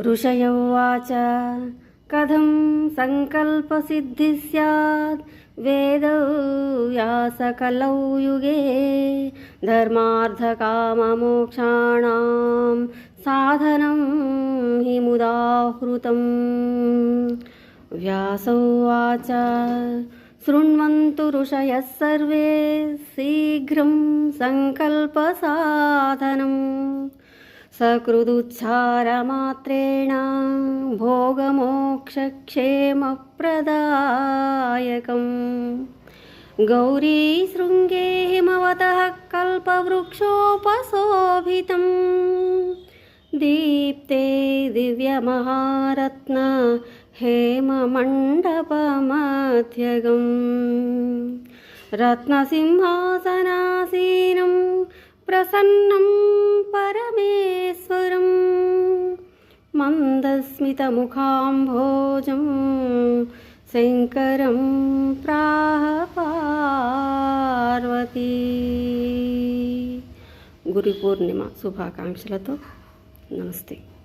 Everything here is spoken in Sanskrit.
ऋषय उवाच कथं संकल्पसिद्धिः स्यात् वेदव्यासकलौ युगे धर्मार्थकाममोक्षाणां साधनं हि मुदाहृतम्। व्यास उवाच शृण्वन्तु ऋषयः सर्वे शीघ्रं संकल्पसाधनम् सकृदुच्चारमात्रेण भोगमोक्षक्षेमप्रदायकम्। गौरीशृङ्गे हिमवतः कल्पवृक्षोपशोभितं दीप्ते दिव्यमहारत्न हेममण्डपमध्यगम् रत्नसिंहासनासीनं प्रसन्नं परमेश्वरं मन्दस्मितमुखाम्भोजं शङ्करं प्राह पार्वती। गुरुपूर्णिमा शुभाकांक्षलतो नमस्ते।